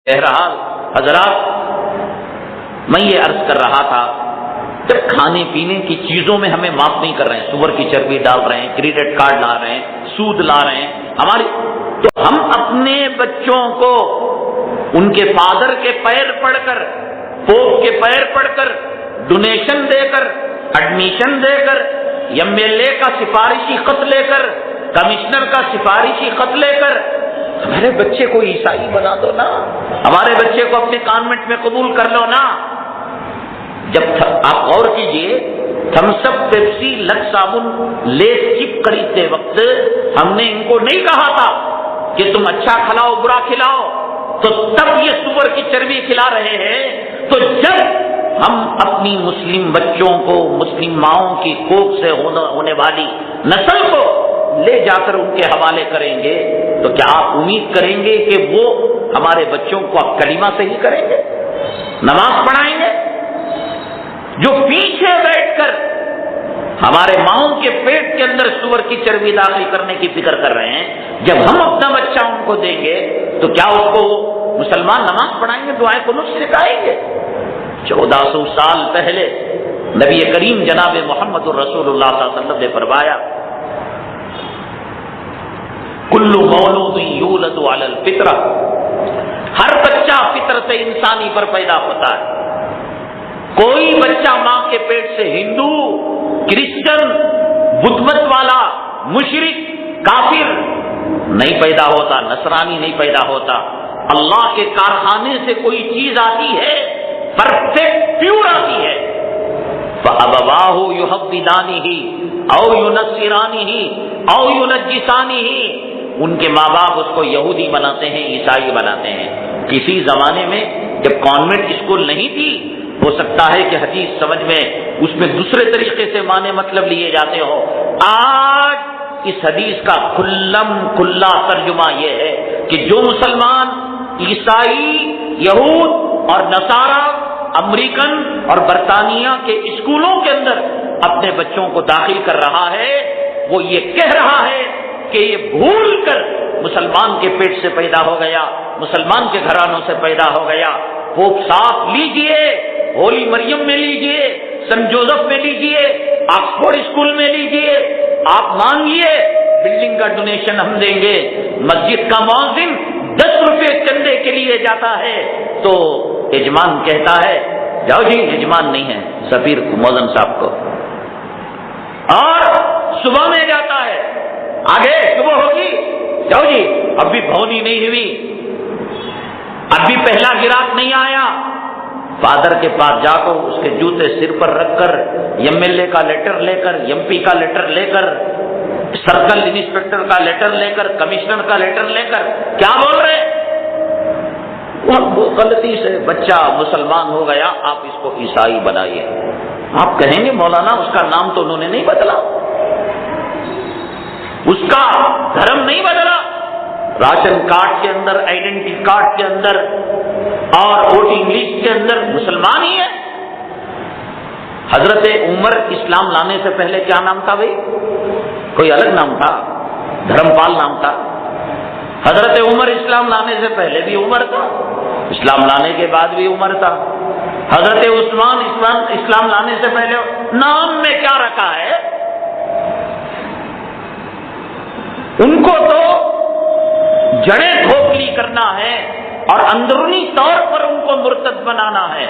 بہرحال حضرات، میں یہ عرض کر رہا تھا، جب کھانے پینے کی چیزوں میں ہمیں معاف نہیں کر رہے ہیں، سور کی چربی ڈال رہے ہیں، کریڈٹ کارڈ لا رہے ہیں، سود لا رہے ہیں تو ہم اپنے بچوں کو ان کے فادر کے پیر پڑھ کر، پوپ کے پیر پڑھ کر، ڈونیشن دے کر، ایڈمیشن دے کر، ایم ایل اے کا سفارشی خط لے کر، کمشنر کا سفارشی خط لے کر ہمارے بچے کو عیسائی بنا دو نا، ہمارے بچے کو اپنے کانوینٹ میں قبول کر لو نا۔ جب آپ غور کیجئے، تھمس اپ، پیپسی، لکس صابن، لیس چپ خریدتے وقت ہم نے ان کو نہیں کہا تھا کہ تم اچھا کھلاؤ برا کھلاؤ، تو تب یہ سور کی چربی کھلا رہے ہیں۔ تو جب ہم اپنی مسلم بچوں کو، مسلم ماؤں کی کوکھ سے ہونے والی نسل کو لے جا کر ان کے حوالے کریں گے تو کیا آپ امید کریں گے کہ وہ ہمارے بچوں کو اب کلمہ صحیح کریں گے، نماز پڑھائیں گے؟ جو پیچھے بیٹھ کر ہمارے ماؤں کے پیٹ کے اندر سور کی چربی داخل کرنے کی فکر کر رہے ہیں، جب ہم اپنا بچہ ان کو دیں گے تو کیا اس کو مسلمان نماز پڑھائیں گے، دعائے قنوت سکھائیں گے؟ 1400 سال پہلے نبی کریم جناب محمد الرسول اللہ صلی اللہ علیہ وسلم نے فرمایا، کل مولود یولد علی الفطرہ، ہر بچہ فطرت انسانی پر پیدا ہوتا ہے۔ کوئی بچہ ماں کے پیٹ سے ہندو، کرسچن، بدھ مت والا، مشرک، کافر نہیں پیدا ہوتا، نصرانی نہیں پیدا ہوتا۔ اللہ کے کارخانے سے کوئی چیز آتی ہے، پرفیکٹ پیور آتی ہے۔ فَأَبَوَاهُ يُحَوِّدَانِهِ أَوْ يُنَصِّرَانِهِ أَوْ يُنَجِّسَانِهِ، ان کے ماں باپ اس کو یہودی بناتے ہیں، عیسائی بناتے ہیں۔ کسی زمانے میں جب کانوینٹ اسکول نہیں تھی، ہو سکتا ہے کہ حدیث سمجھ میں اس میں دوسرے طریقے سے معنی مطلب لیے جاتے ہو۔ آج اس حدیث کا کھلا ترجمہ یہ ہے کہ جو مسلمان عیسائی، یہود اور نصارہ، امریکن اور برطانیہ کے اسکولوں کے اندر اپنے بچوں کو داخل کر رہا ہے، وہ یہ کہہ رہا ہے کہ یہ بھول کر مسلمان کے پیٹ سے پیدا ہو گیا، مسلمان کے گھرانوں سے پیدا ہو گیا۔ پوپ صاف لیجئے، ہولی مریم میں لیجئے، سنٹ جوزف میں لیجئے، آکسفورڈ اسکول میں لیجئے، آپ مانگیے بلڈنگ کا ڈونیشن ہم دیں گے۔ مسجد کا مؤذن 10 روپے چندے کے لیے جاتا ہے تو یجمان کہتا ہے جاؤ جی، یجمان نہیں ہے، سفیر مؤذن صاحب کو، اور صبح میں جاتا ہے، آگے صبح ہوگی، جاؤ جی اب بھی بھونی نہیں ہوئی، اب بھی پہلا گراک نہیں آیا۔ فادر کے پاس جا کر اس کے جوتے سر پر رکھ کر، ایم ایل اے کا لیٹر لے کر، ایم پی کا لیٹر لے کر، سرکل انسپیکٹر کا لیٹر لے کر، کمشنر کا لیٹر لے کر کیا بول رہے؟ وہ غلطی سے بچہ مسلمان ہو گیا، آپ اس کو عیسائی بنائیے۔ آپ کہیں گے مولانا اس کا نام تو انہوں نے نہیں بدلا، اس کا دھرم نہیں بدلا، راشن کارڈ کے اندر، آئیڈینٹی کارڈ کے اندر اور ووٹنگ لسٹ کے اندر مسلمان ہی ہے۔ حضرت عمر اسلام لانے سے پہلے کیا نام تھا بھائی؟ کوئی الگ نام تھا، دھرم پال نام تھا۔ حضرت عمر اسلام لانے سے پہلے بھی عمر تھا، اسلام لانے کے بعد بھی عمر تھا۔ حضرت عثمان اسلام لانے سے پہلے نام میں کیا رکھا ہے؟ ان کو تو جڑیں کھوکھلی کرنا ہے اور اندرونی طور پر ان کو مرتد بنانا ہے۔